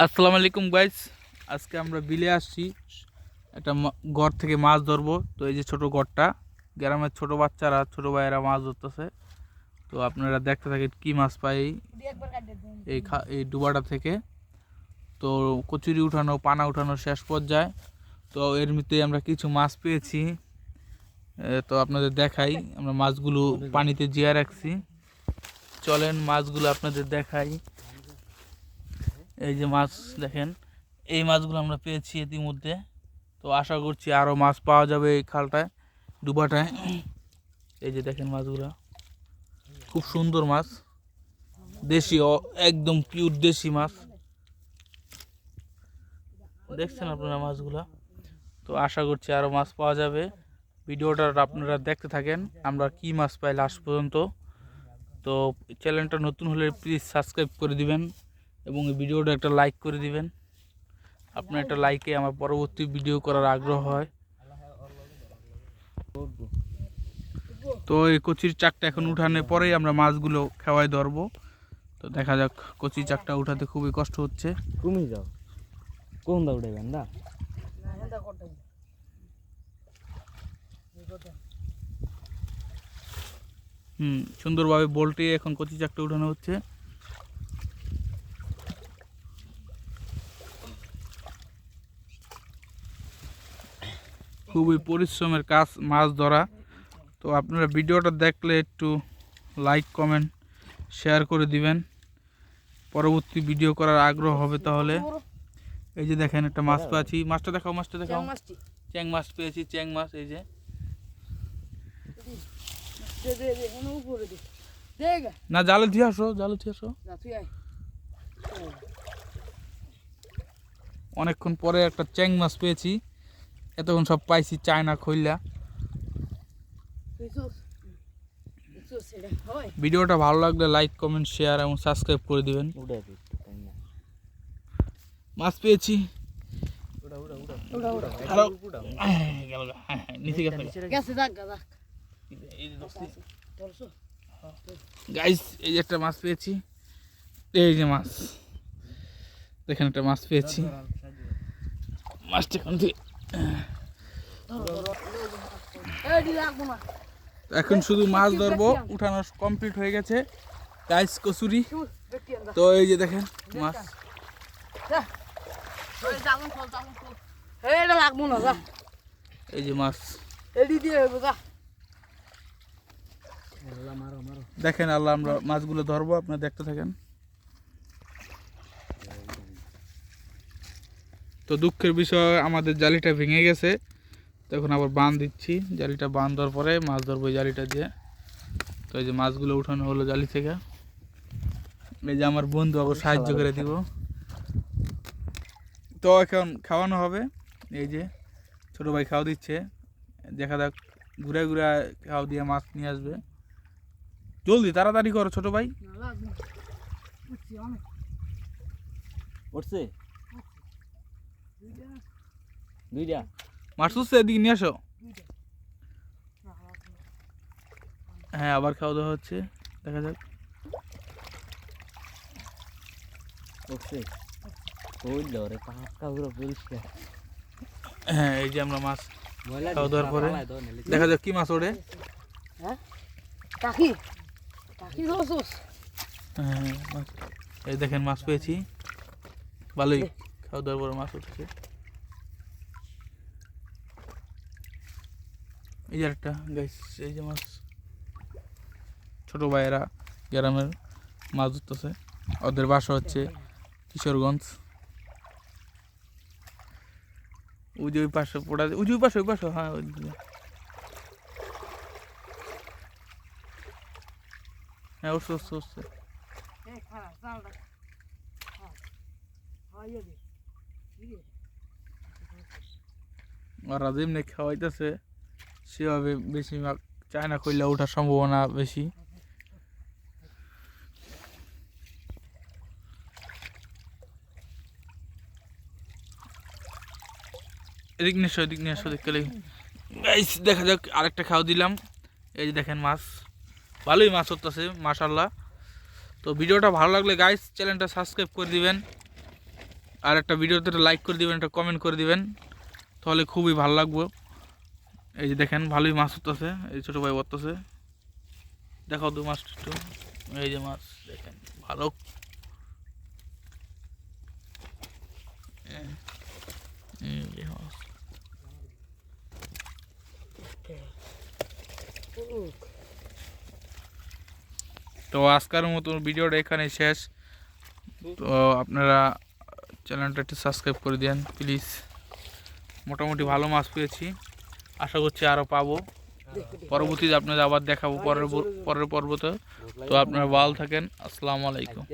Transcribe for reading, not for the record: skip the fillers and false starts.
আসসালামু আলাইকুম গাইস। আজকে আমরা বিলে আসছি একটা ঘর থেকে মাছ ধরবো। তো এই যে ছোট ঘরটা, গ্রামের ছোট বাচ্চারা ছোট ভাইয়েরা মাছ ধরতেছে। তো আপনারা দেখতে থাকেন কি মাছ পাই এই ডুবাটা থেকে। তো কচুরি উঠানো পানা উঠানো শেষ পর্যায়ে। তো এর মধ্যে আমরা কিছু মাছ পেয়েছি। তো আপনাদের দেখাই, আমরা মাছগুলো পানিতে জিয়া রাখছি। চলেন মাছগুলো আপনাদের দেখাই। এই যে মাছ দেখেন, এই মাছগুলো আমরা পেয়েছি ইতিমধ্যে। তো আশা করছি আরও মাছ পাওয়া যাবে এই খালটায়, ডুবাটায়। এই যে দেখেন মাছগুলো, খুব সুন্দর মাছ, দেশি, একদম পিওর দেশি মাছ। দেখছেন আপনারা মাছগুলো। তো আশা করছি আরও মাছ পাওয়া যাবে। ভিডিওটা আপনারা দেখতে থাকেন, আমরা কি মাছ পাই লাস্ট পর্যন্ত। তো চ্যানেলটা নতুন হলে প্লিজ সাবস্ক্রাইব করে দিবেন এবং এই ভিডিওটা একটা লাইক করে দিবেন। আপনার একটা লাইকে আমার পরবর্তী ভিডিও করার আগ্রহ হয়। তো এই কচির চাকটা এখন উঠানোর পরেই আমরা মাছগুলো খাওয়াই ধরবো। তো দেখা যাক, কচি চাকটা উঠাতে খুবই কষ্ট হচ্ছে। তুমি যাও কোন দা উঠাইবেন না সুন্দরভাবে বলটি এখন কচি চাকটা উঠানো হচ্ছে। খুবই পরিশ্রমের কাজ মাছ ধরা। তো আপনারা ভিডিওটা দেখলে একটু লাইক কমেন্ট শেয়ার করে দিবেন, পরবর্তী ভিডিও করার আগ্রহ হবে তাহলে। এই যে দেখেন একটা মাছ পেয়েছি, মাছটা দেখাও, মাছটা দেখাও। চ্যাং মাছ পেয়েছি, চ্যাং মাছ। এই যে না, জালে দিয়ে আসো, জালে দিয়ে আসো। অনেকক্ষণ পরে একটা চ্যাং মাছ পেয়েছি। এতক্ষণ সব পাইছি চায়না খইলা। ভিডিওটা ভালো লাগলে লাইক কমেন্ট শেয়ার এবং সাবস্ক্রাইব করে দিবেন। মাছ পেয়েছি। গাইস, এই যে একটা মাছ পেয়েছি। এই যে মাছ দেখেন, একটা মাছ পেয়েছি। মাছটা এখন শুধু মাছ ধরবো, উঠানো কমপ্লিট হয়ে গেছে গাইস, কচুরি। তো এই যে দেখেন মাছ, এই যে মাছ দেখেন। আল্লাহ, আমরা মাছগুলো ধরবো, আপনারা দেখতে থাকেন। তো দুঃখের বিষয়, আমাদের জালিটা ভেঙে গেছে। তখন আবার বাঁধ দিচ্ছি, জালিটা বাঁধ দেওয়ার পরে মাছ ধরবো জালিটা দিয়ে। তো এই যে মাছগুলো উঠানো হলো জালি থেকে। এই যে আমার বন্ধু আবার সাহায্য করে দিব। তো এখন খাওয়ানো হবে। এই যে ছোটো ভাই খাওয়া দিচ্ছে, দেখা যাক, ঘুরে ঘুরে খাওয়া দিয়ে মাছ নিয়ে আসবে। জলদি তাড়াতাড়ি করো ছোটো ভাই। উঠছে দুইটা মাছ উঠছে, এদিকে নিয়ে আসো। হ্যাঁ, আবার খাওয়া দাওয়া হচ্ছে, দেখা যাক। উঠছে পরিষ্কার। হ্যাঁ, এই যে আমরা মাছ খাওয়া দাওয়ার পরে দেখা যাক কি মাছ ওঠে। হ্যাঁ, এই দেখেন মাছ পেয়েছি, ভালোই। খাওয়া দাওয়ার পরে মাছ উঠেছে। এই যে একটা গাইস, এই যে মাছ, ছোট ভাইয়েরা গ্রামের মাছ ধরতেছে। ওদের বাসা হচ্ছে কিশোরগঞ্জ। ওই যে ওই পাশে পড়া, ওই যে ওই পাশে, ওই পাশে, হ্যাঁ ওই দিকে। হ্যাঁ, উঠছে উঠছে উঠছে। ওরা যেমনি খাওয়াইতেছে সেভাবে বেশিরভাগ চায়না কইলা ওঠার সম্ভাবনা বেশি। এদিক নিয়ে এসো দেখতে লাগি। দেখা যাক, আরেকটা খাওয়া দিলাম। এই যে দেখেন মাছ, ভালোই মাছ হতেছে মাশাআল্লাহ। তো ভিডিওটা ভালো লাগলে গাইস চ্যানেলটা সাবস্ক্রাইব করে দিবেন আর একটা ভিডিওতে একটা লাইক করে দিবেন, একটা কমেন্ট করে দিবেন, তাহলে খুবই ভালো লাগবে। এই যে দেখেন ভালোই মাছ উঠতেছে, এই ছোটো ভাই উঠতেছে, দেখাও তো মাছটা একটু। এই যে মাছ দেখেন ভালো, এই যে মাছ। তো আজকের মতো ভিডিওটা এখানে শেষ। তো আপনারা চ্যানেলটা একটু সাবস্ক্রাইব করে দেন প্লিজ। মোটামুটি ভালো মাছ পেয়েছি, আশা করছি আরও পাবো। পরবর্তীতে আপনাদের আবার দেখাবো পরের পর্বতে। তো আপনারা ভালো থাকেন, আসসালামু আলাইকুম।